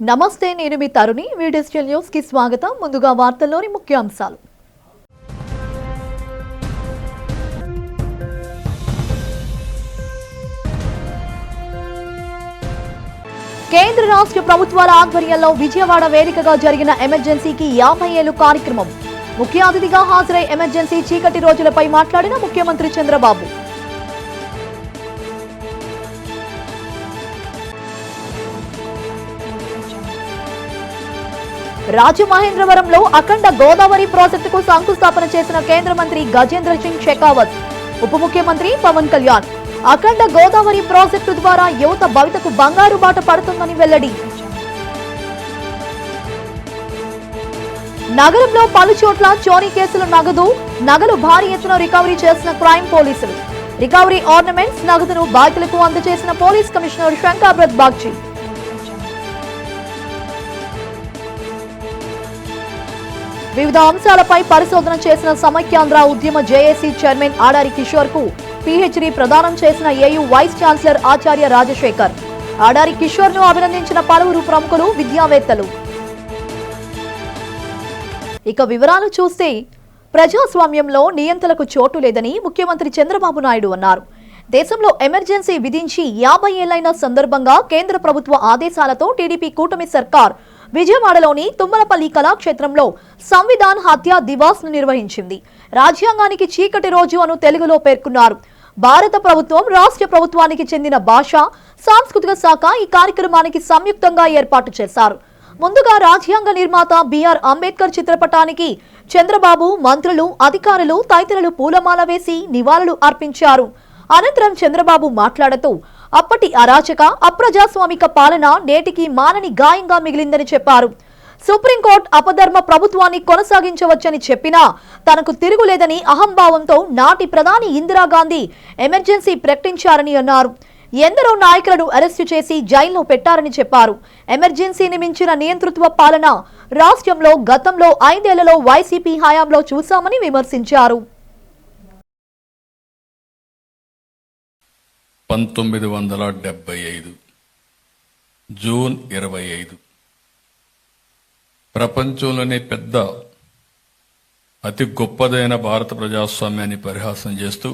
నమస్తే, నేను మీ తరుణి. Digital news కి స్వాగతం. ముందుగా వార్తల్లోని ముఖ్యాంశాలు. కేంద్ర రాష్ట్ర ప్రభుత్వాల ఆధ్వర్యంలో విజయవాడ వేదికగా జరిగిన ఎమర్జెన్సీకి 50 ఏళ్లు కార్యక్రమం. ముఖ్య అతిథిగా హాజరై ఎమర్జెన్సీ చీకటి రోజులపై మాట్లాడిన ముఖ్యమంత్రి చంద్రబాబు. రాజమహేంద్రవరంలో అఖండ గోదావరి ప్రాజెక్టుకు శంకుస్థాపన చేసిన కేంద్ర మంత్రి గజేంద్ర సింగ్ షెకావత్. ఉప ముఖ్యమంత్రి పవన్ కళ్యాణ్ అఖండ గోదావరి ప్రాజెక్టు ద్వారా యువత భవితకు బంగారు బాట పడుతుందని వెల్లడి. నగరంలో పలు చోట్ల చోరీ కేసులు, నగలు భారీ ఎత్తున రికవరీ చేసిన క్రైమ్ పోలీసులు. రికవరీ ఆర్నమెంట్స్, నగదును బాధితులకు అందజేసిన పోలీస్ కమిషనర్ శంకర్ బాగ్చి. వివిధ అంశాలపై పరిశోధన చేసిన సమైక్యాంధ్ర ఉద్యమ జేఏసీ చైర్మన్ ఆడారి కిషోర్ కు పీహెచ్డీ ప్రదానం చేసిన ఏయూ వైస్ ఛాన్సలర్ ఆచార్య రాజశేఖర్. ఆడారి కిషోర్ ను అభినందించిన పలువురు ప్రముఖులు, విద్యావేత్తలు. ఇక వివరాలు చూస్తే, ప్రజాస్వామ్యంలో నియంత్రణకు చోటు లేదని ముఖ్యమంత్రి చంద్రబాబు నాయుడు అన్నారు. దేశంలో ఎమర్జెన్సీ విధించి 50 ఏళ్లైన సందర్భంగా కేంద్ర ప్రభుత్వ ఆదేశాలతో టీడీపీ కూటమి సర్కార్ విజయవాడలోని తుమ్మలపల్లి కళాక్షేత్రంలో సంవిధాన్ హత్య దివాస్ ను నిర్వహించింది. రాజ్యాంగానికి చీకటి రోజు అను తెలుగులో పేర్కొన్నారు. భారత ప్రభుత్వం, రాష్ట్ర ప్రభుత్వానికి చెందిన భాషా సాంస్కృతిక శాఖ ఈ కార్యక్రమానికి సంయుక్తంగా ఏర్పాటు చేశారు. ముందుగా రాజ్యాంగ నిర్మాత బిఆర్ అంబేద్కర్ చిత్రపటానికి చంద్రబాబు, మంత్రులు, అధికారులు తదితరులు పూలమాల వేసి నివాళులు అర్పించారు. అనంతరం చంద్రబాబు మాట్లాడుతూ, అప్పటి అరాచక, అప్రజాస్వామిక పాలన నేటికి మానని గాయంగా మిగిలిందని చెప్పారు. సుప్రీంకోర్టు అపధర్మ ప్రభుత్వాన్ని కొనసాగించవచ్చని చెప్పినా తనకు తిరుగులేదని అహంభావంతో నాటి ప్రధాని ఇందిరాగాంధీ ఎమర్జెన్సీ ప్రకటించారని అన్నారు. ఎందరో నాయకులను అరెస్టు చేసి జైల్లో పెట్టారని చెప్పారు. ఎమర్జెన్సీని మించిన నియంతృత్వ పాలన రాష్ట్రంలో గతంలో 5 ఏళ్లలో వైసీపీ హయాంలో చూశామని విమర్శించారు. 1975 జూన్ 25 ప్రపంచంలోనే పెద్ద, అతి గొప్పదైన భారత ప్రజాస్వామ్యాన్ని పరిహాసం చేస్తూ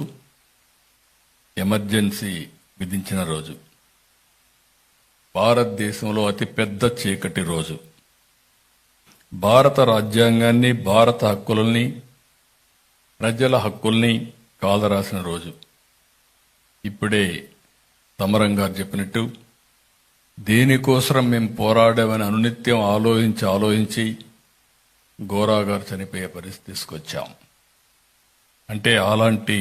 ఎమర్జెన్సీ విధించిన రోజు. భారతదేశంలో అతి పెద్ద చీకటి రోజు. భారత రాజ్యాంగాన్ని, భారత హక్కులని, ప్రజల హక్కుల్ని కాలరాసిన రోజు. ఇప్పుడే సమరం గారు చెప్పినట్టు, దేనికోసం మేము పోరాడామని అనునిత్యం ఆలోచించి గోరా గారు చనిపోయే పరిస్థితి తీసుకొచ్చాం. అంటే అలాంటి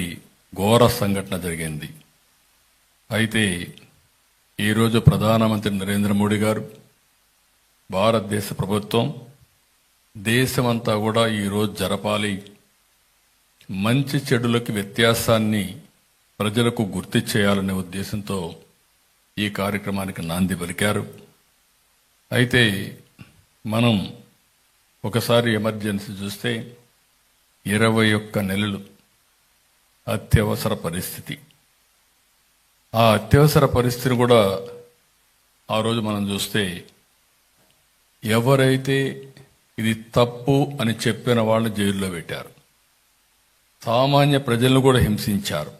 ఘోర సంఘటన జరిగింది. అయితే ఈరోజు ప్రధానమంత్రి నరేంద్ర మోడీ గారు, భారతదేశ ప్రభుత్వం, దేశమంతా కూడా ఈరోజు జరపాలి, మంచి చెడులకి వ్యత్యాసాన్ని ప్రజలకు గుర్తు చేయాలనే ఉద్దేశంతో ఈ కార్యక్రమానికి నాంది పలికారు. అయితే మనం ఒకసారి ఎమర్జెన్సీ చూస్తే 21 నెలలు అత్యవసర పరిస్థితి. ఆ అత్యవసర పరిస్థితిని కూడా ఆ రోజు మనం చూస్తే, ఎవరైతే ఇది తప్పు అని చెప్పిన వాళ్ళని జైల్లో పెట్టారు. సామాన్య ప్రజలను కూడా హింసించారు.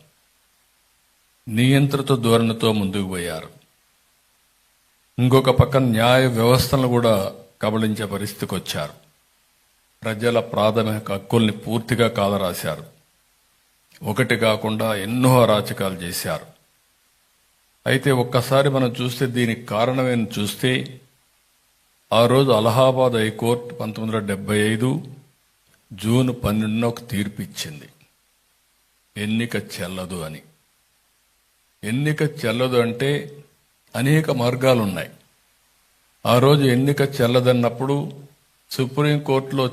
నియంత్రిత ధోరణితో ముందుకు పోయారు. ఇంకొక పక్కన న్యాయ వ్యవస్థను కూడా కబళించే పరిస్థితికి వచ్చారు. ప్రజల ప్రాథమిక హక్కుల్ని పూర్తిగా కాలరాశారు. ఒకటి కాకుండా ఎన్నో అరాచకాలు చేశారు. అయితే ఒక్కసారి మనం చూస్తే, దీనికి కారణమేని చూస్తే, ఆ రోజు అలహాబాద్ హైకోర్టు 1975 జూన్ 12న ఒక తీర్పు ఇచ్చింది. ఎన్నిక చెల్లదు అని. ఎన్నిక చెల్లదు అంటే అనేక మార్గాలు ఉన్నాయి. ఆ రోజు ఎన్నిక చెల్లదన్నప్పుడు సుప్రీంకోర్టులో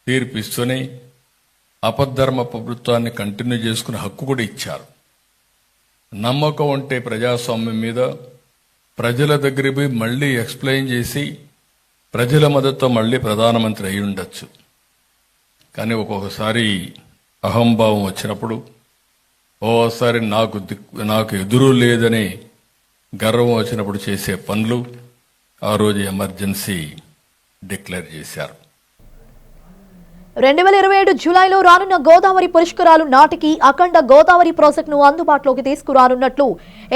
తీర్పిస్తూనే అపధర్మ ప్రభుత్వాన్ని కంటిన్యూ చేసుకునే హక్కు కూడా ఇచ్చారు. నమ్మకం ఉంటే ప్రజాస్వామ్యం మీద ప్రజల దగ్గరికి పోయి మళ్ళీ ఎక్స్ప్లెయిన్ చేసి ప్రజల మద్దతుతో మళ్ళీ ప్రధానమంత్రి అయి ఉండొచ్చు. కానీ ఒక్కొక్కసారి అహంభావం వచ్చినప్పుడు, ఓసారి నాకు ఎదురు లేదని గర్వం వచ్చినప్పుడు చేసే పనులు ఆ రోజు ఎమర్జెన్సీ డిక్లేర్ చేశారు. 2027 జూలైలో రానున్న గోదావరి పుష్కరాలు నాటికి అఖండ గోదావరి ప్రాజెక్టును అందుబాటులోకి తీసుకురానున్నట్లు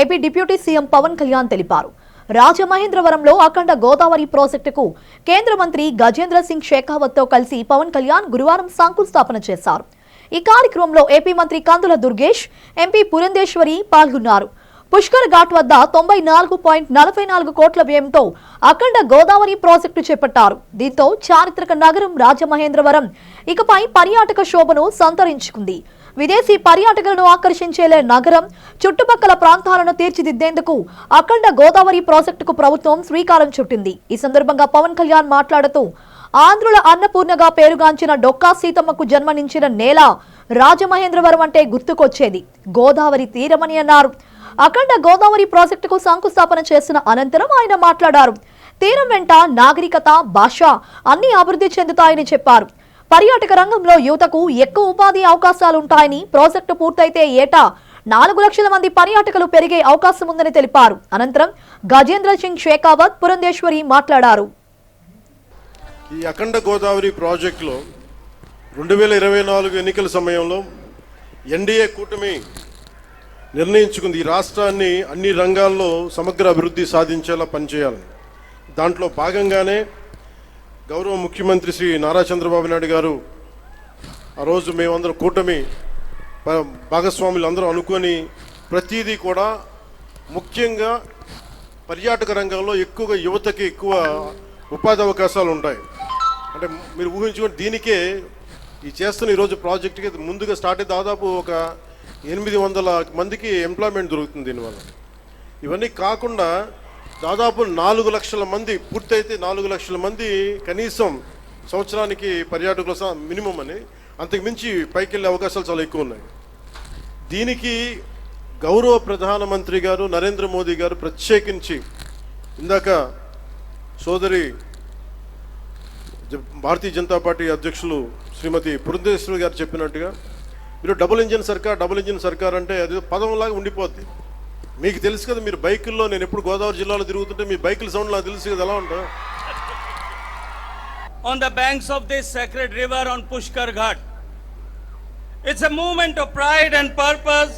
AP deputy CM Pavan Kalyan తెలిపారు. రాజమహేంద్రవరంలో అఖండ గోదావరి ప్రాజెక్టుకు కేంద్ర మంత్రి గజేంద్ర సింగ్ షెకావత్ తో కలిసి పవన్ కళ్యాణ్ గురువారం శంకుస్థాపన చేశారు. ఈ కార్యక్రమంలో ఏపీ మంత్రి కందుల దుర్గేష్, ఎంపీ పురంధేశ్వరి పాల్గొన్నారు. పుష్కర్ ఘాట్ వద్ద 94.44 కోట్ల వ్యయంతో అఖండ గోదావరి ప్రాజెక్టు చేపట్టారు. దీంతో చారిత్రక నగరం రాజమహేంద్రవరం ఇకపై పర్యాటక శోభను సంతరించుకుంది. విదేశీ పర్యాటకులను ఆకర్షించేలే నగరం, చుట్టుపక్కల ప్రాంతాలను తీర్చిదిద్దేందుకు అఖండ గోదావరి ప్రాజెక్టుకు ప్రభుత్వం శ్రీకారం చుట్టింది. ఈ సందర్భంగా పవన్ కళ్యాణ్ మాట్లాడుతూ ఆంధ్రుల అన్నపూర్ణగా పేరుగాంచిన డొక్కా సీతమ్మకు జన్మనించిన నేల రాజమహేంద్రవరం అంటే గుర్తుకొచ్చేది గోదావరి తీరమని అన్నారు. అఖండ గోదావరి ప్రాజెక్టుకు శంకుస్థాపన చేసిన అనంతరం ఆయన మాట్లాడారు. తీరం వెంట నాగరికత, భాష అన్ని అభివృద్ధి చెందుతాయని చెప్పారు. పర్యాటక రంగంలో యువతకు ఎక్కువ ఉపాధి అవకాశాలుంటాయని, ప్రాజెక్టు పూర్తయితే ఏటా 4 లక్షల మంది పర్యాటకులు పెరిగే అవకాశం ఉందని తెలిపారు. అనంతరం గజేంద్ర సింగ్ షెకావత్, పురంధేశ్వరి మాట్లాడారు. ఈ అఖండ గోదావరి ప్రాజెక్టులో 2024 ఎన్నికల సమయంలో ఎన్డీఏ కూటమి నిర్ణయించుకుంది ఈ రాష్ట్రాన్ని అన్ని రంగాల్లో సమగ్ర అభివృద్ధి సాధించేలా పనిచేయాలని. దాంట్లో భాగంగానే గౌరవ ముఖ్యమంత్రి శ్రీ నారా చంద్రబాబు నాయుడు గారు ఆ రోజు మేమందరం కూటమి భాగస్వాములు అందరూ అనుకొని ప్రతిదీ కూడా ముఖ్యంగా పర్యాటక రంగంలో ఎక్కువగా యువతకి ఎక్కువ ఉపాధి అవకాశాలు ఉంటాయి. అంటే మీరు ఊహించుకోండి, దీనికే ఈ చేస్తున్న ఈరోజు ప్రాజెక్టుకి ముందుగా స్టార్ట్ అయ్యి దాదాపు ఒక 800 మందికి ఎంప్లాయ్మెంట్ దొరుకుతుంది దీనివల్ల. ఇవన్నీ కాకుండా దాదాపు 4 లక్షల మంది పూర్తయితే 4 లక్షల మంది కనీసం సంవత్సరానికి పర్యాటకుల మినిమం అని, అంతకుమించి పైకి వెళ్ళే అవకాశాలు చాలా ఎక్కువ ఉన్నాయి. దీనికి గౌరవ ప్రధానమంత్రి గారు నరేంద్ర మోదీ గారు ప్రత్యేకించి ఇందాక సోదరి భారతీయ జనతా పార్టీ అధ్యక్షులు శ్రీమతి పురంధేశ్వరి గారు చెప్పినట్టుగా మీరు డబుల్ ఇంజిన్ సర్కార్ అంటే అది పదంలాగా ఉండిపోద్ది. మీకు తెలుసు కదా, మీరు బైకుల్లో, నేను ఎప్పుడు గోదావరి జిల్లాలో తిరుగుతుంటే మీ బైకుల సౌండ్ నాకు తెలుసు కదా ఎలా ఉంటా. On the banks of this sacred river on Pushkar Ghat, it's a moment of pride and purpose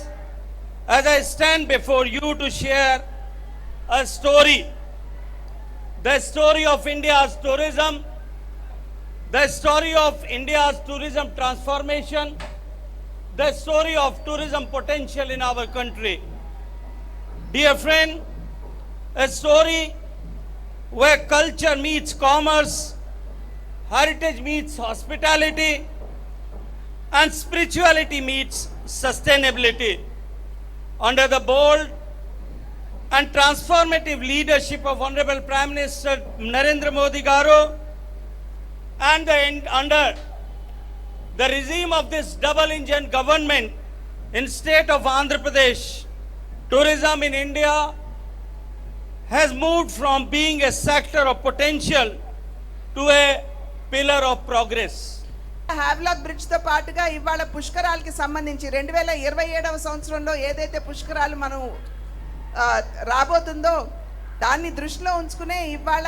as I stand before you to share a story, the story of India's tourism, the story of India's tourism transformation, the story of tourism potential in our country. Dear friend, a story where culture meets commerce, heritage meets hospitality, and spirituality meets sustainability. Under the bold and transformative leadership of Honorable Prime Minister Narendra Modi Garu and under the regime of this double engine government in state of Andhra Pradesh, tourism in India has moved from being a sector of potential to a pillar of progress. Havelock bridge తో పాటుగా ఇవాళ పుష్కరాలకి సంబంధించి 2027వ సంవత్సరంలో ఏదైతే పుష్కరాలు మనం రాబోతుందో దాన్ని దృష్టిలో ఉంచుకునే ఇవాళ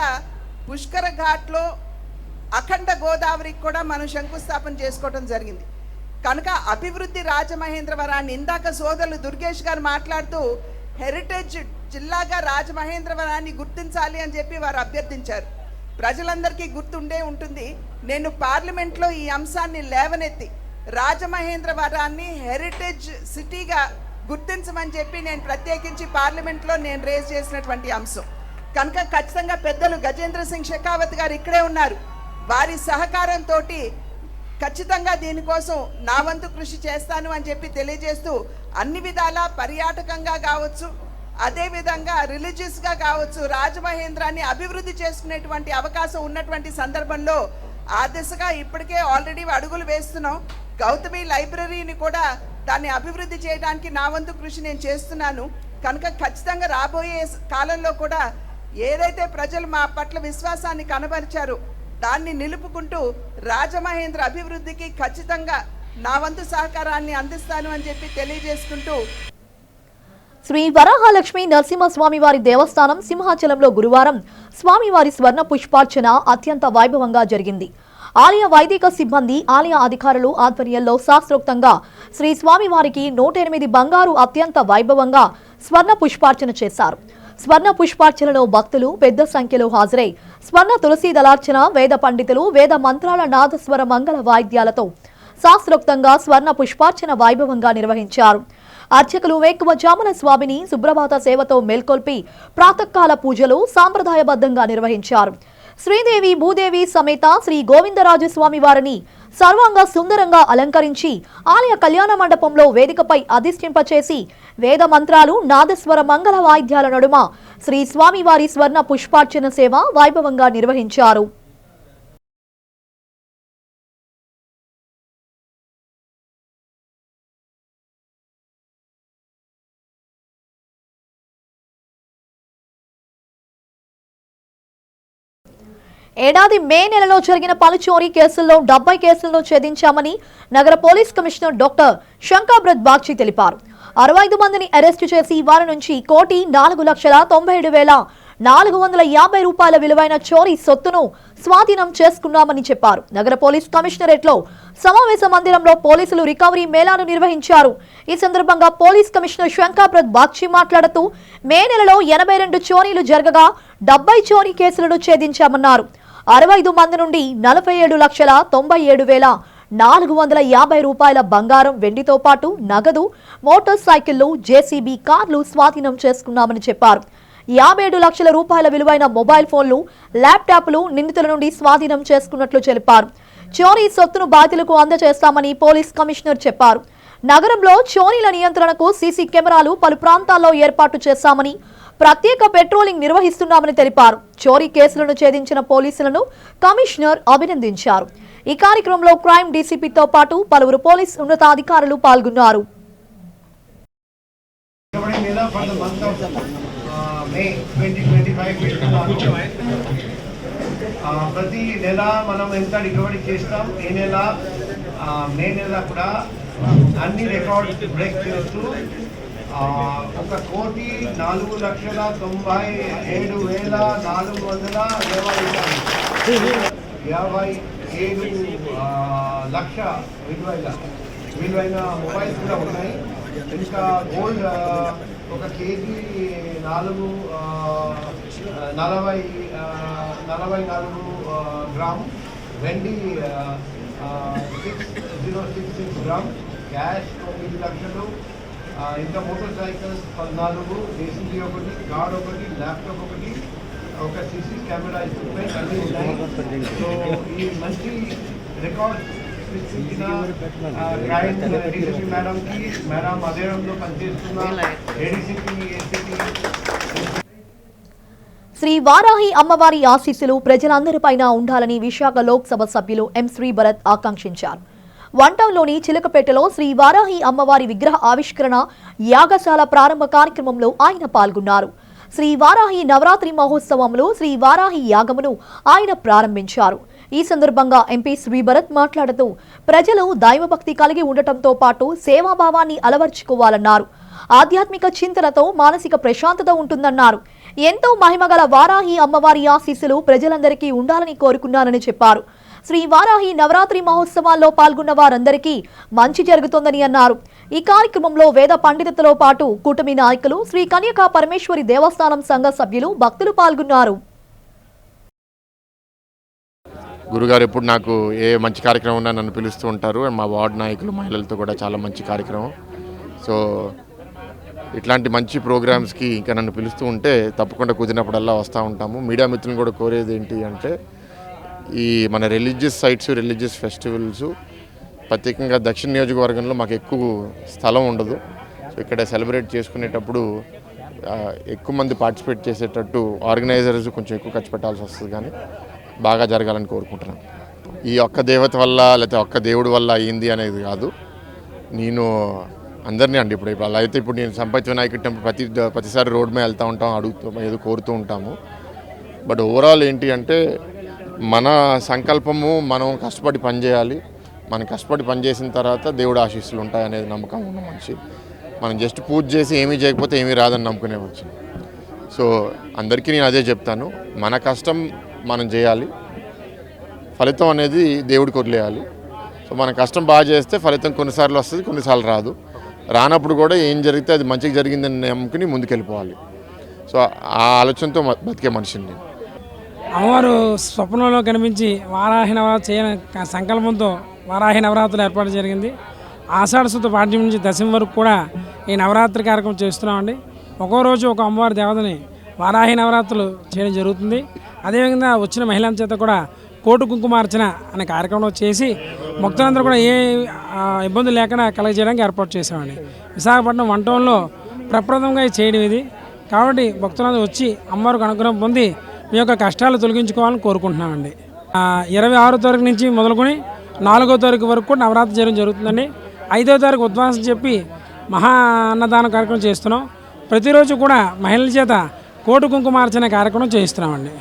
పుష్కర ఘాట్లో అఖండ గోదావరికి కూడా మనం శంకుస్థాపన చేసుకోవడం జరిగింది. కనుక అభివృద్ధి రాజమహేంద్రవరాన్ని ఇందాక సోదరులు దుర్గేష్ గారు మాట్లాడుతూ హెరిటేజ్ జిల్లాగా రాజమహేంద్రవరాన్ని గుర్తించాలి అని చెప్పి వారు అభ్యర్థించారు. ప్రజలందరికీ గుర్తుండే ఉంటుంది, నేను పార్లమెంట్లో ఈ అంశాన్ని లేవనెత్తి రాజమహేంద్రవరాన్ని హెరిటేజ్ సిటీగా గుర్తించమని చెప్పి నేను ప్రత్యేకించి పార్లమెంట్లో నేను రేజ్ చేసినటువంటి అంశం. కనుక ఖచ్చితంగా పెద్దలు గజేంద్ర సింగ్ షెకావత్ గారు ఇక్కడే ఉన్నారు. వారి సహకారంతో ఖచ్చితంగా దీనికోసం నా వంతు కృషి చేస్తాను అని చెప్పి తెలియజేస్తూ అన్ని విధాలా పర్యాటకంగా కావచ్చు, అదేవిధంగా రిలీజియస్గా కావచ్చు, రాజమహేంద్రాన్ని అభివృద్ధి చేసుకునేటువంటి అవకాశం ఉన్నటువంటి సందర్భంలో ఆ దిశగా ఇప్పటికే ఆల్రెడీ అడుగులు వేస్తున్నాం. గౌతమి లైబ్రరీని కూడా దాన్ని అభివృద్ధి చేయడానికి నా వంతు కృషి నేను చేస్తున్నాను. కనుక ఖచ్చితంగా రాబోయే కాలంలో కూడా ఏదైతే ప్రజలు మా పట్ల విశ్వాసాన్ని కనబరిచారో దాన్ని నిలుపుకుంటూ రాజమహేంద్ర అభివృద్ధికి ఖచ్చితంగా నా వంతు సహకారాన్ని అందిస్తాను అని చెప్పి తెలియజేసుకుంటూ శ్రీ వరాహలక్ష్మి నరసింహస్వామి వారి దేవస్థానం సింహాచలంలో గురువారం స్వామివారి స్వర్ణ పుష్పార్చన అత్యంత వైభవంగా జరిగింది. ఆలయ వైదిక సిబ్బంది, ఆలయ అధికారులు ఆధ్వర్యంలో శాస్త్రోక్తంగా శ్రీ స్వామివారికి 108 బంగారు అత్యంత వైభవంగా స్వర్ణ పుష్పార్చన చేశారు. స్వర్ణ పుష్పార్చనలో భక్తులు పెద్ద సంఖ్యలో హాజరై స్వర్ణ తులసి దళార్చన, వేద పండితులు వేద మంత్రాల నాదస్వర మంగళ వాయిద్యాలతో శాస్త్రోక్తంగా స్వర్ణ పుష్పార్చన వైభవంగా నిర్వహించారు. అర్చకులు వేకువజామున స్వామిని సుప్రభాత సేవతో మేల్కొల్పి ప్రాతకాల పూజలు సాంప్రదాయబద్ధంగా నిర్వహించారు. శ్రీదేవి భూదేవి సమేత శ్రీ గోవిందరాజు స్వామి వారిని సర్వాంగ సుందరంగా అలంకరించి ఆలయ కళ్యాణ మండపంలో వేదికపై అధిష్ఠింపచేసి వేద మంత్రాలు, నాదస్వర మంగళ వాయిద్యాల నడుమ శ్రీ స్వామివారి స్వర్ణ పుష్పార్చన సేవ వైభవంగా నిర్వహించారు. ఏడాది మే నెలలో జరిగిన పలు చోరీ కేసుల్లో 70 కేసులను ఛేదించామని నగర పోలీస్ కమిషనర్ డాక్టర్ శంకాబ్రత్ బాగ్చి తెలిపారు. 65 మందిని అరెస్టు చేసి వారి నుంచి 1,04,97,450 రూపాయల విలువైన చోరీ సొత్తును స్వాధీనం చేసుకున్నామని చెప్పారు. నగర పోలీస్ కమిషనరేట్లో సమావేశ మందిరంలో పోలీసులు రికవరీ మేళాను నిర్వహించారు. ఈ సందర్భంగా పోలీస్ కమిషనర్ శంకాబ్రత్ బాగ్చి మాట్లాడుతూ మే నెలలో 82 చోరీలు జరగగా 70 చోరీ కేసులను ఛేదించామన్నారు. 65 మంది నుండి 47,97,450 రూపాయల బంగారం, వెండితో పాటు నగదు, మోటార్ సైకిళ్లు, జేసీబీ కార్లు స్వాధీనం చేసుకున్నామని చెప్పారు. 57 లక్షల రూపాయల విలువైన మొబైల్ ఫోన్లు, ల్యాప్టాప్లు నిందితుల నుండి స్వాధీనం చేసుకున్నట్లు తెలిపారు. చోరీ సొత్తును బాధితులకు అందజేస్తామని పోలీస్ కమిషనర్ చెప్పారు. నగరంలో చోరీల నియంత్రణకు సీసీ కెమెరాలు పలు ప్రాంతాల్లో ఏర్పాటు చేశామని, ప్రత్యేక పెట్రోలింగ్ నిర్వహిస్తున్నామని తెలిపారు. చోరీ కేసులను ఛేదించిన పోలీసులను కమిషనర్ అభినందించారు. ఈ కార్యక్రమంలో క్రైమ్ డీసీపీతో పాటు పలువురు పోలీస్ ఉన్నతాధికారులు పాల్గొన్నారు. ప్రతి నెల మనం ఎంత రికవరీ చేస్తాం, ఈ నెల మే నెల కూడా అన్ని రికార్డ్స్ బ్రేక్ చేస్తూ 1,04,97,457 విలువైన మొబైల్స్ కూడా ఉన్నాయి. ఇంకా గోల్డ్ 1 కేజీ 44 గ్రామ్, వెండి 6066 గ్రామ్, క్యాష్ 9 లక్షలు, ఇంకా motor cycles 14, JCB 1, card 1, laptop 1, ఒక సీసీ కెమెరా ఎక్విప్మెంట్ అన్నీ ఉన్నాయి. సో ఈ మంచి రికార్డ్ సృష్టించిన క్రైమ్ డీసీపీ మేడంకి, మేడం అధీనంలో పనిచేస్తున్న ఏడీసీపీ, ఏసీపీ. శ్రీ వారాహి అమ్మవారి ఆశీస్సులు ప్రజలందరిపైన ఉండాలని విశాఖ లోక్సభ సభ్యులు ఎం శ్రీభరత్ ఆకాంక్షించారు. వంటంలోని చిలకపేటలో శ్రీ వారాహి అమ్మవారి విగ్రహ ఆవిష్కరణ యాగశాల ప్రారంభ కార్యక్రమంలో ఆయన పాల్గొన్నారు. శ్రీ వారాహి నవరాత్రి మహోత్సవంలో శ్రీ వారాహి యాగమును ఆయన ప్రారంభించారు. ఈ సందర్భంగా ఎంపీ శ్రీభరత్ మాట్లాడుతూ ప్రజలు దైవభక్తి కలిగి ఉండటంతో పాటు సేవాభావాన్ని అలవర్చుకోవాలన్నారు. ఆధ్యాత్మిక చింతనతో మానసిక ప్రశాంతత ఉంటుందన్నారు. ఎంతో మహిమగల వారాహి అమ్మవారి ఆశీస్సులు ప్రజలందరికీ ఉండాలని కోరుకున్నానని చెప్పారు. శ్రీ వారాహి నవరాత్రి మహోత్సవాల్లో పాల్గొన్న వారందరికీ మంచి జరుగుతోందని అన్నారు. ఈ కార్యక్రమంలో వేద పండితులతో పాటు కూటమి నాయకులు, శ్రీ కన్యకా పరమేశ్వరి దేవస్థానం సంఘ సభ్యులు, భక్తులు పాల్గొన్నారు. గురుగారు ఎప్పుడు నాకు ఏ మంచి కార్యక్రమం ఉన్నా నన్ను పిలుస్తూ ఉంటారు. మా వార్డు నాయకులు, మహిళలతో కూడా చాలా మంచి కార్యక్రమం. సో ఇట్లాంటి మంచి ప్రోగ్రామ్స్కి ఇంకా నన్ను పిలుస్తూ ఉంటే తప్పకుండా కుదిరినప్పుడల్లా వస్తూ ఉంటాము. మీడియా మిత్రులను కూడా కోరేది ఏంటి అంటే, ఈ మన రిలీజియస్ సైట్స్, రిలీజియస్ ఫెస్టివల్స్ ప్రత్యేకంగా దక్షిణ నియోజకవర్గంలో మాకు ఎక్కువ స్థలం ఉండదు. సో ఇక్కడ సెలబ్రేట్ చేసుకునేటప్పుడు ఎక్కువ మంది పార్టిసిపేట్ చేసేటట్టు ఆర్గనైజర్స్ కొంచెం ఎక్కువ ఖర్చు పెట్టాల్సి వస్తుంది, కానీ బాగా జరగాలని కోరుకుంటున్నాను. ఈ ఒక్క దేవత వల్ల లేకపోతే ఒక్క దేవుడి వల్ల అయ్యింది అనేది కాదు. నేను అందరినీ అండి, ఇప్పుడు అలా అయితే ఇప్పుడు నేను సంపత్ వినాయకుడి టెంపుల్ ప్రతిసారి రోడ్ మీద వెళ్తూ ఉంటాం, అడుగుతూ ఏదో కోరుతూ ఉంటాము. బట్ ఓవరాల్ ఏంటి అంటే, మన సంకల్పము మనం కష్టపడి పనిచేయాలి. మనం కష్టపడి పనిచేసిన తర్వాత దేవుడు ఆశీస్సులు ఉంటాయనేది నమ్మకం ఉన్న మనిషి. మనం జస్ట్ పూజ చేసి ఏమీ చేయకపోతే ఏమీ రాదని నమ్ముకునే వచ్చింది. సో అందరికీ నేను అదే చెప్తాను, మన కష్టం మనం చేయాలి, ఫలితం అనేది దేవుడికి వదిలేయాలి. సో మన కష్టం బాగా చేస్తే ఫలితం కొన్నిసార్లు వస్తుంది, కొన్నిసార్లు రాదు. రానప్పుడు కూడా ఏం జరిగితే అది మంచిగా జరిగిందని నమ్ముకుని ముందుకెళ్ళిపోవాలి. సో ఆ ఆలోచనతో బతికే మనిషిని నేను. అమ్మవారు స్వప్నంలో కనిపించి వారాహి నవరాత్రి చేయని సంకల్పంతో వారాహి నవరాత్రులు ఏర్పాటు జరిగింది. ఆషాఢ శుద్ధ పాడ్యం నుంచి దశమి వరకు కూడా ఈ నవరాత్రి కార్యక్రమం చేస్తున్నామండి. ఒక్కో రోజు ఒక అమ్మవారి దేవతని వారాహి నవరాత్రులు చేయడం జరుగుతుంది. అదేవిధంగా వచ్చిన మహిళల చేత కూడా కోటు కుంకుమార్చన అనే కార్యక్రమం చేసి భక్తులందరూ కూడా ఏ ఇబ్బందులు లేకుండా కలగజేయడానికి ఏర్పాటు చేసామండి. విశాఖపట్నం వన్ టౌన్లో ప్రప్రథమంగా చేయడం ఇది. కాబట్టి భక్తులందరూ వచ్చి అమ్మవారికి అనుగ్రహం పొంది మీ యొక్క కష్టాలు తొలగించుకోవాలని కోరుకుంటున్నామండి. 26వ తారీఖు నుంచి మొదలుకొని 4వ తారీఖు వరకు కూడా నవరాత్రి చేయడం జరుగుతుందండి. 5వ తారీఖు ఉద్వాసం చెప్పి మహా అన్నదాన కార్యక్రమం చేస్తున్నాం. ప్రతిరోజు కూడా మహిళల చేత కోటు కుంకుమార్చన కార్యక్రమం చేయిస్తున్నామండి.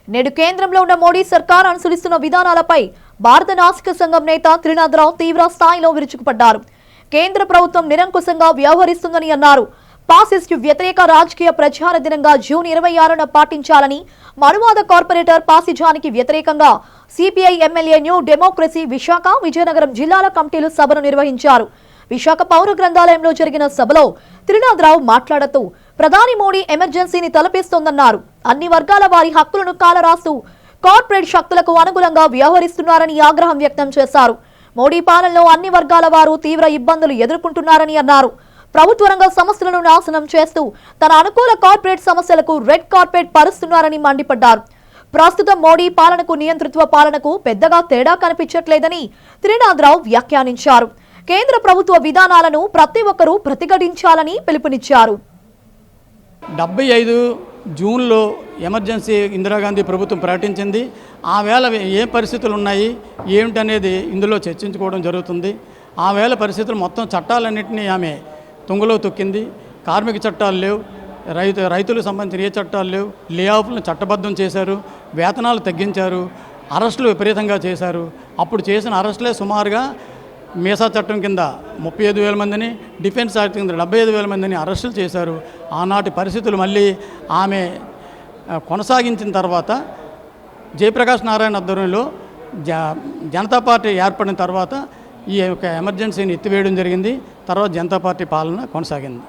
నేడు కేంద్రంలో ఉన్న మోడీ సర్కార్ అనుసరిస్తున్న విధానాలపై భారత నాసిక సంఘం నేత త్రినాథరావు తీవ్ర స్థాయిలో విరుచుకుపడ్డారు. కేంద్ర ప్రభుత్వం నిరంకుశంగా వ్యవహరిస్తుందని అన్నారు. పాసిస్టు వ్యతిరేక రాజకీయ ప్రచార దినంగా జూన్ 26న పాటించాలని మనువాద కార్పొరేటర్ పాసిజానికి వ్యతిరేకంగా CPI MLA new democracy Visakha, Vizianagaram జిల్లాల కమిటీలు సభను నిర్వహించారు. విశాఖ పౌర గ్రంథాలయంలో జరిగిన సభలో త్రినాథరావు మాట్లాడుతూ ప్రధాని మోడీ ఎమర్జెన్సీని తలపిస్తోందన్నారు. అన్ని వర్గాల వారి హక్కులను కాలరాస్తూ కార్పొరేట్ శక్తులకు అనుగుణంగా వ్యవహరిస్తున్నారని ఆగ్రహం వ్యక్తం చేశారు. మోడీ పాలనలో అన్ని వర్గాల వారు తీవ్ర ఇబ్బందులు ఎదుర్కొంటున్నారని అన్నారు. ప్రభుత్వ రంగ సంస్థలను నాశనం చేస్తూ తన అనుకూల కార్పొరేట్ సమస్యలకు రెడ్ కార్పెట్ పరుస్తున్నారని మండిపడ్డారు. ప్రస్తుతం మోడీ పాలనకు నియంతృత్వ పాలనకు పెద్దగా తేడా కనిపించట్లేదని త్రినాథరావు వ్యాఖ్యానించారు. కేంద్ర ప్రభుత్వ విధానాలను ప్రతి ఒక్కరూ ప్రతిఘటించాలని పిలుపునిచ్చారు. 75 జూన్లో ఎమర్జెన్సీ ఇందిరాగాంధీ ప్రభుత్వం ప్రకటించింది. ఆ వేళ ఏ పరిస్థితులు ఉన్నాయి ఏమిటనేది ఇందులో చర్చించుకోవడం జరుగుతుంది. ఆ వేళ పరిస్థితులు మొత్తం చట్టాలన్నింటినీ ఆమె తుంగలో తొక్కింది. కార్మిక చట్టాలు లేవు, రైతులకు సంబంధించిన ఏ చట్టాలు లేవు, లే ఆఫ్లను చట్టబద్ధం చేశారు, వేతనాలు తగ్గించారు, అరెస్టులు విపరీతంగా చేశారు. అప్పుడు చేసిన అరెస్టులే సుమారుగా మీసా చట్టం కింద 35,000 మందిని, డిఫెన్స్ యాక్ట్ కింద 75,000 మందిని అరెస్టులు చేశారు. ఆనాటి పరిస్థితులు మళ్ళీ ఆమె కొనసాగించిన తర్వాత జయప్రకాష్ నారాయణ ఆధ్వర్యంలో జనతా పార్టీ ఏర్పడిన తర్వాత ఈ యొక్క ఎమర్జెన్సీని ఎత్తివేయడం జరిగింది. తర్వాత జనతా పార్టీ పాలన కొనసాగింది.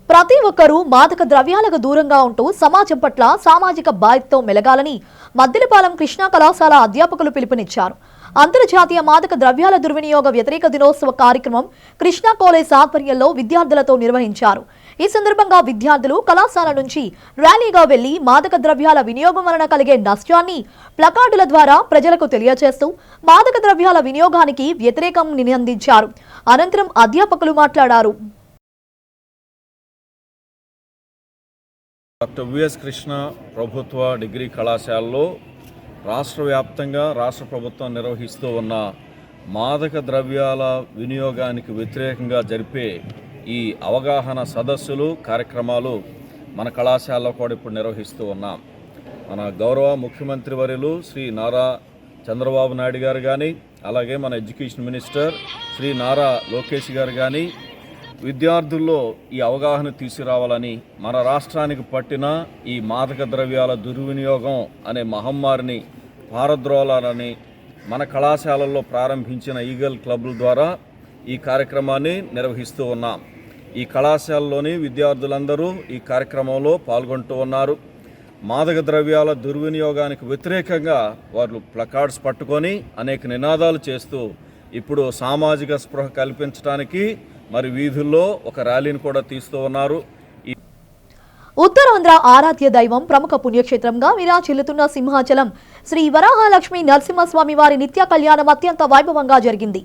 ప్రతి ఒక్కరూ మాదక ద్రవ్యాలకు దూరంగా ఉంటూ సమాజం పట్ల సామాజిక బాధ్యతతో మెలగాలని మద్దిలపాలెం కృష్ణా కళాశాల అధ్యాపకులు పిలుపునిచ్చారు. అంతర్జాతీయ మాదక ద్రవ్యాల దుర్వినియోగ వ్యతిరేక దినోత్సవ కార్యక్రమం కృష్ణా కాలేజ్ ఆధ్వర్యంలో విద్యార్థులతో నిర్వహించారు. ఈ సందర్భంగా విద్యార్థులు కళాశాల నుంచి ర్యాలీగా వెళ్లి మాదక ద్రవ్యాల వినియోగం వలన కలిగే నష్టాన్ని ప్లకార్డుల ద్వారా ప్రజలకు తెలియజేస్తూ మాదక ద్రవ్యాల వినియోగానికి వ్యతిరేకం నినందించారు. అనంతరం అధ్యాపకులు మాట్లాడారు. డాక్టర్ విఎస్ కృష్ణ ప్రభుత్వ డిగ్రీ కళాశాలలో రాష్ట్ర వ్యాప్తంగా రాష్ట్ర ప్రభుత్వం నిర్వహిస్తూ ఉన్న మాదక ద్రవ్యాల వినియోగానికి వ్యతిరేకంగా జరిపే ఈ అవగాహన సదస్సులు కార్యక్రమాలు మన కళాశాలలో కూడా ఇప్పుడు నిర్వహిస్తూ ఉన్నాం. మన గౌరవ ముఖ్యమంత్రి వర్యులు శ్రీ నారా చంద్రబాబు నాయుడు గారు కానీ, అలాగే మన ఎడ్యుకేషన్ మినిస్టర్ శ్రీ నారా లోకేష్ గారు కానీ విద్యార్థుల్లో ఈ అవగాహన తీసుకురావాలని, మన రాష్ట్రానికి పట్టిన ఈ మాదక ద్రవ్యాల దుర్వినియోగం అనే మహమ్మారిని పారద్రోలాలని మన కళాశాలల్లో ప్రారంభించిన ఈగల్ క్లబ్ల ద్వారా ఈ కార్యక్రమాన్ని నిర్వహిస్తూ ఉన్నాం. ఈ కళాశాలలోని విద్యార్థులందరూ ఈ కార్యక్రమంలో పాల్గొంటూ ఉన్నారు. మాదక ద్రవ్యాల దుర్వినియోగానికి వ్యతిరేకంగా వాళ్ళు ప్లకార్డ్స్ పట్టుకొని అనేక నినాదాలు చేస్తూ ఇప్పుడు సామాజిక స్పృహ కల్పించడానికి మరి వీధుల్లో ఒక ర్యాలీని కూడా తీస్తూ ఉన్నారు. ఉత్తరాంధ్ర ఆరాధ్య దైవం ప్రముఖ పుణ్యక్షేత్రంగా విరాజిల్లుతున్న సింహాచలం శ్రీ వరాహలక్ష్మి నరసింహస్వామి వారి నిత్య కళ్యాణం అత్యంత వైభవంగా జరిగింది.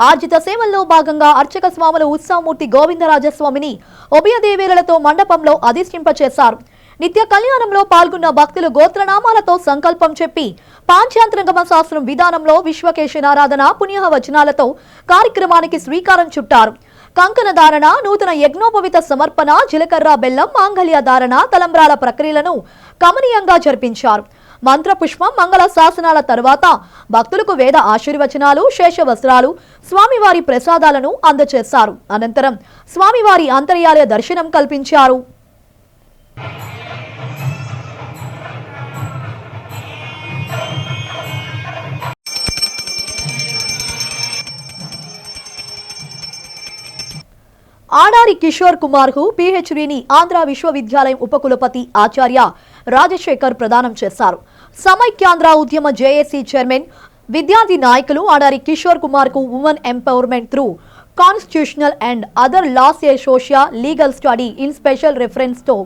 ఆర్జిత సేవల్లో భాగంగా అర్చక స్వాములు ఉత్సవమూర్తి గోవిందరాజస్వామిని ఉభయదేవేలతో మండపంలో అధిష్ఠింపచేశారు. నిత్య కళ్యాణంలో పాల్గొన్న భక్తులు గోత్రనామాలతో సంకల్పం చెప్పి పాంచాంతరంగమ శాస్త్రం విధానంలో విశ్వకేశనారాధన పుణ్య వచనాలతో కార్యక్రమానికి శ్రీకారం చుట్టారు. కంకణ ధారణ, నూతన యజ్ఞోపవిత సమర్పణ, జీలకర్ర బెల్లం, మాంగళ్య ధారణ, తలంబ్రాల ప్రక్రియలను కమనీయంగా జరిపించారు. మంత్రపుష్పం మంగళ శాసనాల తర్వాత భక్తులకు వేద ఆశీర్వచనాలు శేష వస్త్రాలు స్వామివారి ప్రసాదాలను అందజేశారు. అనంతరం స్వామివారి అంతర్యాలయ దర్శనం కల్పించారు. ఆడారి కిషోర్ కుమార్ కు పీహెచ్డీని ఆంధ్ర విశ్వవిద్యాలయం ఉపకులపతి ఆచార్య రాజశేఖర్ ప్రదానం చేశారు. సమైక్యాంధ్ర ఉద్యమ జేఏసీ చైర్మన్ విద్యార్థి నాయకులు ఆడారి కిషోర్ కుమార్ కు women empowerment through constitutional and other loss A socio legal study in special reference తో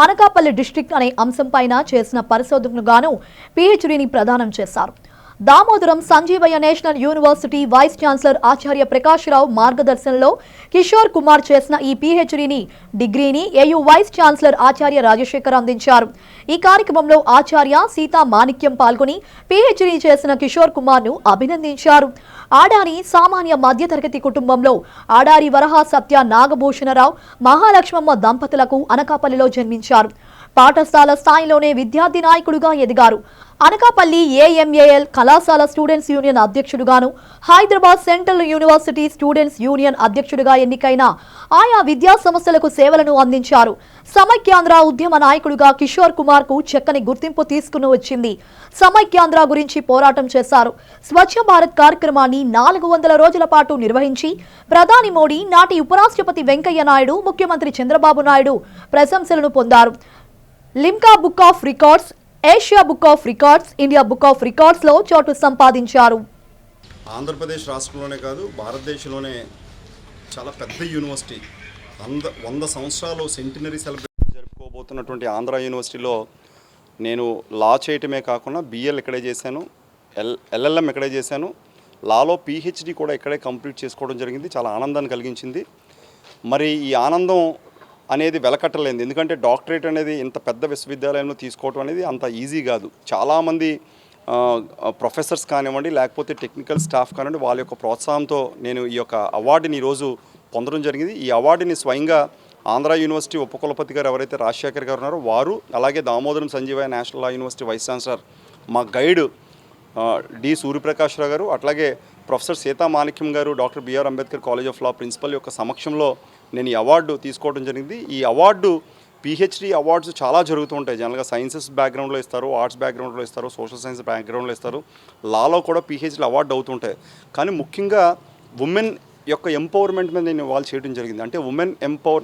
అనకాపల్లి డిస్ట్రిక్ట్ అనే అంశంపైన చేసిన పరిశోధనకు గాను పీహెచ్డీని ప్రదానం చేశారు. Damodaram Sanjeevaiah national university vice chancellor ఆచార్య ప్రకాష్ రావు మార్గదర్శనంలో కిషోర్ కుమార్ చేసిన ఈ పీహెచ్డీని డిగ్రీని ఏయూ వైస్ ఛాన్సలర్ ఆచార్య రాజశేఖర్ అందించారు. ఈ కార్యక్రమంలో ఆచార్య సీతా మాణిక్యం పాల్గొని పీహెచ్డీ చేసిన కిషోర్ కుమార్ ను అభినందించారు. ఆడారి సామాన్య మధ్యతరగతి కుటుంబంలో ఆడారి వరహ సత్య నాగభూషణరావు మహాలక్ష్మమ్మ దంపతులకు అనకాపల్లిలో జన్మించారు. పాఠశాల స్థాయిలోనే విద్యార్థి నాయకుడుగా ఎదిగారు. అనకాపల్లి ఏఎంఏఎల్ కళాశాల స్టూడెంట్స్ యూనియన్ అధ్యక్షుడుగాను, Hyderabad central university students union అధ్యక్షుడిగా ఎన్నికైన ఆయా విద్యా సంస్థలకు సేవలను అందించారు. సమైక్యాంధ్ర ఉద్యమ నాయకుడిగా కిషోర్ కుమార్ కు చక్కని గుర్తింపు తీసుకుని వచ్చింది. సమైక్యాంధ్ర గురించి పోరాటం చేశారు. స్వచ్ఛ భారత్ కార్యక్రమాన్ని 400 రోజుల పాటు నిర్వహించి ప్రధాని మోడీ, నాటి ఉపరాష్ట్రపతి వెంకయ్య నాయుడు, ముఖ్యమంత్రి చంద్రబాబు నాయుడు ప్రశంసలను పొందారు. Limca book of records, Asia book of records, India book of records లో చోటు సంపాదించారు. ఆంధ్రప్రదేశ్ రాష్ట్రంలోనే కాదు, భారతదేశంలోనే చాలా పెద్ద యూనివర్సిటీ, 100 సంవత్సరాలు సెంటినరీ సెలబ్రేషన్ జరుపుకోబోతున్నటువంటి ఆంధ్ర యూనివర్సిటీలో నేను లా చేయటమే కాకుండా బిఎల్ ఇక్కడే చేశాను, ఎల్ఎల్ఎం ఇక్కడే చేశాను, లాలో పిహెచ్డి కూడా ఇక్కడే కంప్లీట్ చేసుకోవడం జరిగింది. చాలా ఆనందాన్ని కలిగించింది. మరి ఈ ఆనందం అనేది వెలకట్టలేదు. ఎందుకంటే డాక్టరేట్ అనేది ఇంత పెద్ద విశ్వవిద్యాలయంలో తీసుకోవడం అనేది అంత ఈజీ కాదు. చాలామంది ప్రొఫెసర్స్ కానివ్వండి, లేకపోతే టెక్నికల్ స్టాఫ్ కానివ్వండి, వాళ్ళ యొక్క ప్రోత్సాహంతో నేను ఈ యొక్క అవార్డుని ఈరోజు పొందడం జరిగింది. ఈ అవార్డుని స్వయంగా ఆంధ్ర యూనివర్సిటీ ఉపకులపతి గారు ఎవరైతే రాజశేఖర్ గారు ఉన్నారో వారు, అలాగే Damodaram Sanjeevaiah national law university vice chancellor మా గైడ్ డి సూర్యప్రకాష్ రావు గారు, అట్లాగే professor Sita Manikyam garu, doctor BR Ambedkar college of law principal యొక్క సమక్షంలో నేను ఈ అవార్డు తీసుకోవడం జరిగింది. ఈ అవార్డు పిహెచ్డి అవార్డ్స్ చాలా జరుగుతూ ఉంటాయి. జనరల్గా సైన్సెస్ బ్యాక్గ్రౌండ్లో ఇస్తారు, ఆర్ట్స్ బ్యాక్గ్రౌండ్లో ఇస్తారు, సోషల్ సైన్స్ బ్యాక్గ్రౌండ్లో ఇస్తారు, లాలో కూడా పిహెచ్డి అవార్డు అవుతుంటాయి. కానీ ముఖ్యంగా ఉమెన్ యొక్క ఎంపవర్మెంట్ మీద నేను ఇవాళ చేయడం జరిగింది. అంటే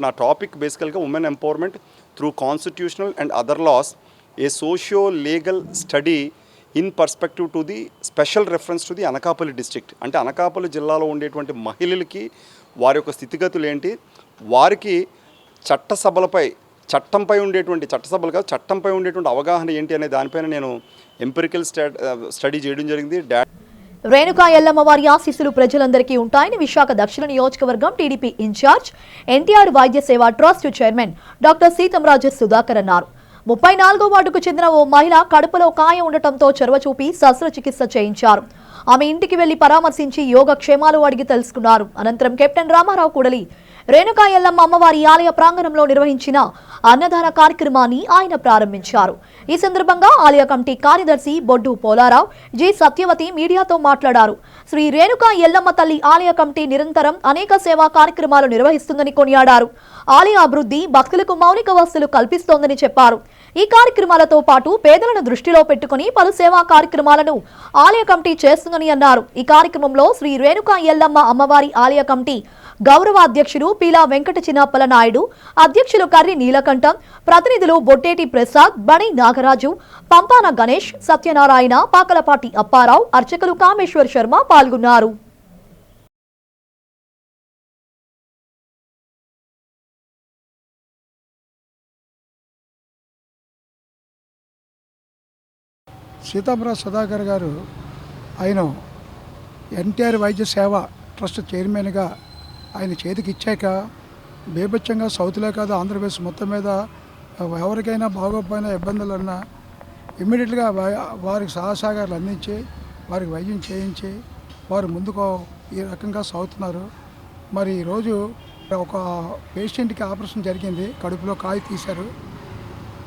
నా టాపిక్ బేసికల్గా women empowerment through constitutional and other loss, A socio legal study in perspective to the special reference to the Anakapalli district. అంటే అనకాపల్లి జిల్లాలో ఉండేటువంటి మహిళలకి వారి యొక్క స్థితిగతులు ఏంటి, వారికి చట్టంపై ఉండేటువంటి అవగాహన ఏంటి అనే దానిపైన నేను ఎంపిరికల్ స్టడీ చేయడం జరిగింది. రేణుకా ఎల్లమ్మ వారి ఆశీస్సులు ప్రజలందరికీ ఉంటాయని విశాఖ దక్షిణ నియోజకవర్గం TDP incharge NTR Vaidya Seva trust chairman doctor Seetamraju Sudhakar అన్నారు. 34వ వార్డుకు చెందిన ఓ మహిళ కడుపులో కాయ ఉండటంతో చొరవ చూపి శస్త్రచికిత్స చేయించారు. ఆమె ఇంటికి వెళ్లి పరామర్శించి యోగక్షేమాలు అడిగి తెలుసుకున్నారు. అనంతరం కెప్టెన్ రామారావు కూడలి రేణుకా ఎల్లమ్మ అమ్మవారి ఆలయ ప్రాంగణంలో నిర్వహించిన అన్నదాన కార్యక్రమాన్ని ఆయన ప్రారంభించారు. ఈ సందర్భంగా ఆలయ కమిటీ కార్యదర్శి బొడ్డు పోలారావు, జి సత్యవతి మీడియాతో మాట్లాడారు. శ్రీ రేణుకా ఎల్లమ్మ తల్లి ఆలయ కమిటీ నిరంతరం అనేక సేవా కార్యక్రమాలు నిర్వహిస్తుందని కొనియాడారు. ఆలయ అభివృద్ధి భక్తులకు మౌలిక వసతులు కల్పిస్తోందని చెప్పారు. ఈ కార్యక్రమాలతో పాటు పేదలను దృష్టిలో పెట్టుకుని పలు సేవా కార్యక్రమాలను ఆలయ కమిటీ చేస్తుందని అన్నారు. ఈ కార్యక్రమంలో శ్రీ రేణుకా ఎల్లమ్మ అమ్మవారి ఆలయ కమిటీ గౌరవ అధ్యక్షుడు పీలా వెంకట చిన్నప్పల నాయుడు, అధ్యక్షులు కర్రి నీలకంఠం, ప్రతినిధులు బొట్టేటి ప్రసాద్, బణి నాగరాజు, పంపాన గణేష్, సత్యనారాయణ, పాకలపాటి అప్పారావు, అర్చకులు కామేశ్వర్ శర్మ పాల్గొన్నారు. సీతారాం సుధాకర్ గారు ఆయన ఎన్టీఆర్ వైద్య సేవ ట్రస్ట్ చైర్మన్గా ఆయన చేతికి ఇచ్చాక బేబచ్చంగా సౌత్లో కాదు ఆంధ్రప్రదేశ్ మొత్తం మీద ఎవరికైనా బాగోపోయినా ఇబ్బందులు ఉన్నా ఇమ్మీడియట్గా వారికి సహసాగాలు అందించి వారికి వైద్యం చేయించి వారు ముందుకు ఈ రకంగా సాగుతున్నారు. మరి ఈరోజు ఒక పేషెంట్కి ఆపరేషన్ జరిగింది, కడుపులో కాయ తీశారు.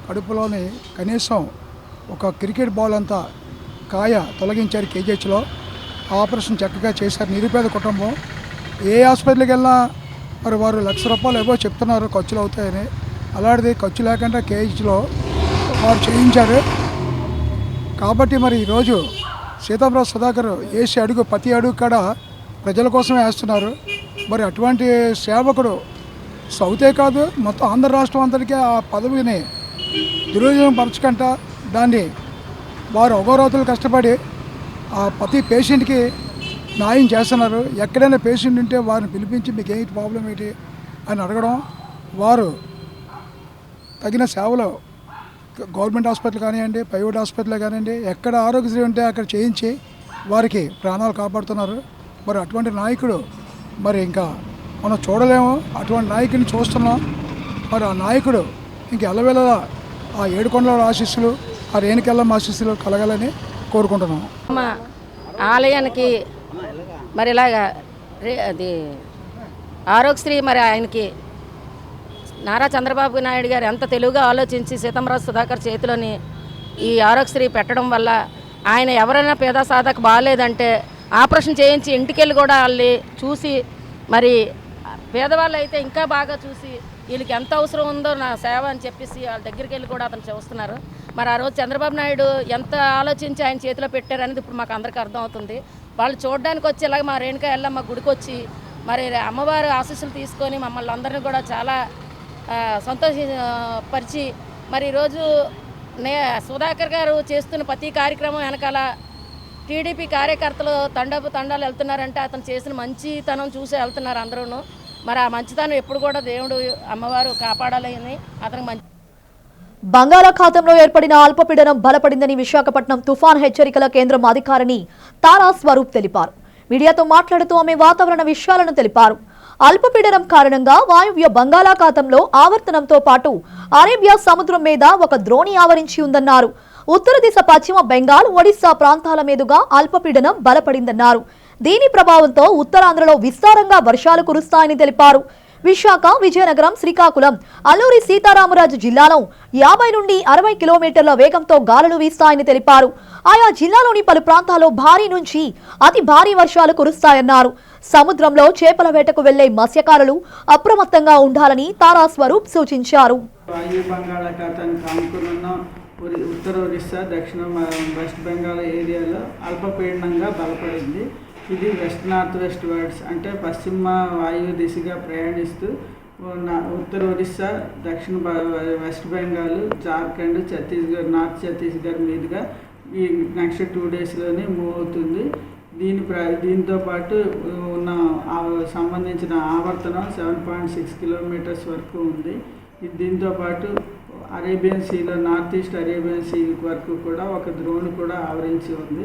కడుపులోని కనీసం ఒక క్రికెట్ బాల్ అంతా కాయ తొలగించారు కేజీహెచ్లో. ఆపరేషన్ చక్కగా చేశారు. నిరుపేద కుటుంబం. ఏ హాస్పిటల్కి వెళ్ళినా మరి వారు ₹1,00,000 ఏవో చెప్తున్నారు ఖర్చులు అవుతాయని. అలాంటిది ఖర్చు లేకుండా కేజీహెచ్లో వారు చేయించారు. కాబట్టి మరి ఈరోజు సీతారాం సుధాకర్ వేసే అడుగు ప్రతి అడుగు కూడా ప్రజల కోసమే వేస్తున్నారు. మరి అటువంటి సేవకుడు సౌతే కాదు మొత్తం ఆంధ్ర రాష్ట్రం అంతటికీ ఆ పదవిని దుర్వినియోగం పరచకుండా దాన్ని వారు అగోరాతులు కష్టపడి ఆ ప్రతి పేషెంట్కి న్యాయం చేస్తున్నారు. ఎక్కడైనా పేషెంట్ ఉంటే వారిని పిలిపించి మీకు ఏంటి ప్రాబ్లం ఏంటి అని అడగడం, వారు తగిన సేవలు గవర్నమెంట్ హాస్పిటల్ కానివ్వండి, ప్రైవేట్ హాస్పిటల్ కానివ్వండి, ఎక్కడ ఆరోగ్యశ్రీ ఉంటే అక్కడ చేయించి వారికి ప్రాణాలు కాపాడుతున్నారు. మరి అటువంటి నాయకుడు మరి ఇంకా మనం చూడలేము. అటువంటి నాయకుడిని చూస్తున్నాం. మరి ఆ నాయకుడు ఇంక ఎల్లవేళలా ఆ ఏడుకొండల ఆశీస్సులు, ఆ రేణుకెళ్ళమ్మ ఆశీస్సులు కలగాలని కోరుకుంటున్నాం. మా ఆలయానికి మరి ఇలాగా అది ఆరోగ్యశ్రీ మరి ఆయనకి నారా చంద్రబాబు నాయుడు గారు ఎంత తెలుగుగా ఆలోచించి సీతారాం సుధాకర్ చేతిలోని ఈ ఆరోగ్యశ్రీ పెట్టడం వల్ల ఆయన ఎవరైనా పేద సాధకు బాగాలేదంటే ఆపరేషన్ చేయించి ఇంటికెళ్ళి కూడా వాళ్ళని చూసి మరి పేదవాళ్ళు అయితే ఇంకా బాగా చూసి వీళ్ళకి ఎంత అవసరం ఉందో నా సేవ అని చెప్పేసి వాళ్ళ దగ్గరికి వెళ్ళి కూడా అతను చూస్తున్నారు. మరి ఆ రోజు చంద్రబాబు నాయుడు ఎంత ఆలోచించి ఆయన చేతిలో పెట్టారనేది ఇప్పుడు మాకు అందరికీ అర్థమవుతుంది. వాళ్ళు చూడడానికి వచ్చి ఇలాగ మా రేణుకా ఎల్లమ్మ గుడికి వచ్చి మరి అమ్మవారు ఆశీస్సులు తీసుకొని మమ్మల్ని అందరినీ కూడా చాలా సంతోషపరిచి మరి ఈరోజు సుధాకర్ గారు చేస్తున్న ప్రతి కార్యక్రమం వెనకాల టీడీపీ కార్యకర్తలు తండాలు వెళ్తున్నారంటే అతను చేసిన మంచితనం చూసి వెళ్తున్నారు అందరూ. మరి ఆ మంచితనం ఎప్పుడు కూడా దేవుడు అమ్మవారు కాపాడాలని అతనికి మంచి. బంగాళాఖాతంలో ఏర్పడిన అల్పపీడనం బలపడిందని విశాఖపట్నం తుఫాన్ హెచ్చరికల కేంద్రం అధికారిని తారా స్వరూప్ తెలిపారు. మీడియాతో మాట్లాడుతూ ఆమె వాతావరణ విషయాలను తెలిపారు. అల్పపీడనం కారణంగా వాయువ్య బంగాళాఖాతంలో ఆవర్తనంతో పాటు అరేబియా సముద్రం మీద ఒక ద్రోణి ఆవరించి ఉందన్నారు. ఉత్తర దిశ పశ్చిమ బెంగాల్, ఒడిశా ప్రాంతాల మీదుగా అల్పపీడనం బలపడిందన్నారు. దీని ప్రభావంతో ఉత్తరాంధ్రలో విస్తారంగా వర్షాలు కురుస్తాయని తెలిపారు. విశాఖ, విజయనగరం, శ్రీకాకుళం, అల్లూరి సీతారామరాజు జిల్లాలో 50 నుండి 60 కిలోమీటర్ల వేగంతో గాలులు వీస్తాయని తెలిపారు. ఆయా జిల్లాలోని పలు ప్రాంతాల్లో భారీ నుంచి అతి భారీ వర్షాలు కురుస్తాయన్నారు. సముద్రంలో చేపల వేటకు వెళ్లే మత్స్యకారులు అప్రమత్తంగా ఉండాలని తారా స్వరూప్ సూచించారు. వాయు బంగాళాఖాతానికి ఆనుకున్న ఉత్తర ఒరిస్సా, దక్షిణ వెస్ట్ బెంగాల్ ఏరియాలో అల్పపీడనంగా బలపడింది. ఇది వెస్ట్ నార్త్ వెస్ట్ వర్డ్స్ అంటే పశ్చిమ వాయువు దిశగా ప్రయాణిస్తూ ఉత్తర ఒరిస్సా, దక్షిణ వెస్ట్ బెంగాల్, జార్ఖండ్, ఛత్తీస్గఢ్, నార్త్ ఛత్తీస్గఢ్ మీదుగా ఈ నెక్స్ట్ 2 డేస్లోనే మూవ్ అవుతుంది. దీంతో పాటు ఉన్న సంబంధించిన ఆవర్తనం 7.6 కిలోమీటర్స్ వరకు ఉంది. దీంతో పాటు అరేబియన్ సీలో నార్త్ ఈస్ట్ అరేబియన్ సీ వరకు కూడా ఒక ద్రోణి కూడా ఆవరించి ఉంది.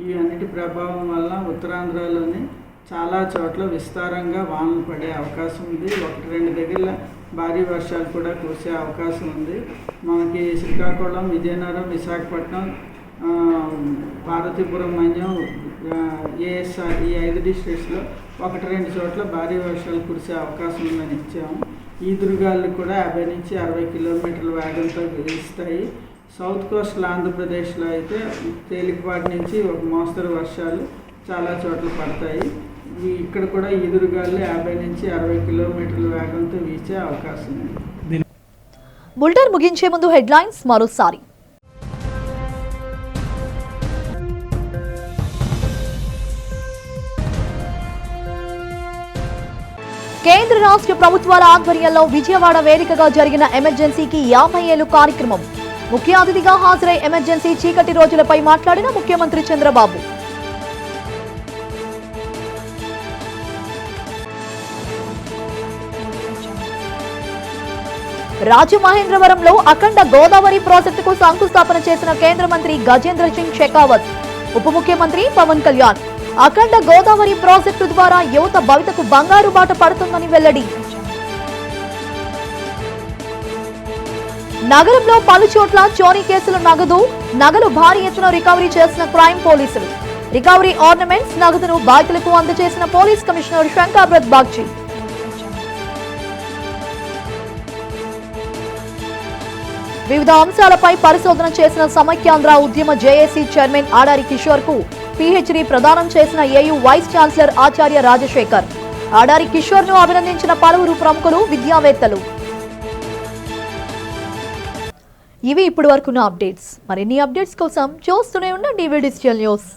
ఈ అన్నిటి ప్రభావం వల్ల ఉత్తరాంధ్రలోని చాలా చోట్ల విస్తారంగా వానలు పడే అవకాశం ఉంది. 1-2 దగ్గర భారీ వర్షాలు కూడా కురిసే అవకాశం ఉంది. మనకి శ్రీకాకుళం, విజయనగరం, విశాఖపట్నం, పార్వతీపురం, మన్యం, ఏఎస్ఆర్ ఈ 5 డిస్ట్రిక్ట్స్లో 1-2 చోట్ల భారీ వర్షాలు కురిసే అవకాశం ఉందని ఇచ్చాము. ఈదురుగాలు కూడా 50 నుంచి 60 కిలోమీటర్ల వేగంతో వీస్తాయి. సౌత్ కోస్టల్ ఆంధ్రప్రదేశ్లో అయితే తేలికపాటి నుంచి ఒక మోస్తరు వర్షాలు చాలా చోట్ల పడతాయి. ఇక్కడ కూడా ఈదురుగాలు 50 నుంచి 60 కిలోమీటర్ల వేగంతో వీచే అవకాశం ఉంది. బులెటిన్ ముగించే ముందు హెడ్లైన్స్ మరోసారి. కేంద్ర రాష్ట్ర ప్రభుత్వాల ఆధ్వర్యంలో విజయవాడ వేదికగా జరిగిన ఎమర్జెన్సీకి 50 ఏళ్లు కార్యక్రమం. ముఖ్య అతిథిగా హాజరై ఎమర్జెన్సీ చీకటి రోజులపై మాట్లాడిన ముఖ్యమంత్రి చంద్రబాబు. రాజమహేంద్రవరంలో అఖండ గోదావరి ప్రాజెక్టుకు శంకుస్థాపన చేసిన కేంద్ర మంత్రి గజేంద్ర సింగ్ షెకావత్. ఉప ముఖ్యమంత్రి పవన్ కళ్యాణ్ అఖండ గోదావరి ప్రాజెక్టు ద్వారా యువత భవితకు బంగారు బాట పడుతుందని వెల్లడి. నగరంలో పలు చోట్ల చోరీ కేసులు, నగలు భారీ ఎత్తున రికవరీ చేసిన క్రైమ్ పోలీసులు. రికవరీ ఆర్నమెంట్స్, నగదును బాధితులకు అందజేసిన పోలీస్ కమిషనర్ శంకాబ్రత్ బాగ్చి. వివిధ అంశాలపై పరిశోధన చేసిన సమైక్యాంధ్ర ఉద్యమ జేఏసీ చైర్మన్ ఆడారి కిషోర్ కు పీహెచ్డీ ప్రదానం చేసిన ఏయూ వైస్ ఛాన్సలర్ ఆచార్య రాజశేఖర్. ఆడారి కిషోర్ ను అభినందించిన పలువురు ప్రముఖులు, విద్యావేత్తలు. ఇవి ఇప్పటి వరకున్న అప్డేట్స్. మరిన్ని అప్డేట్స్ కోసం చూస్తూనే ఉండండి డిజిటల్ న్యూస్.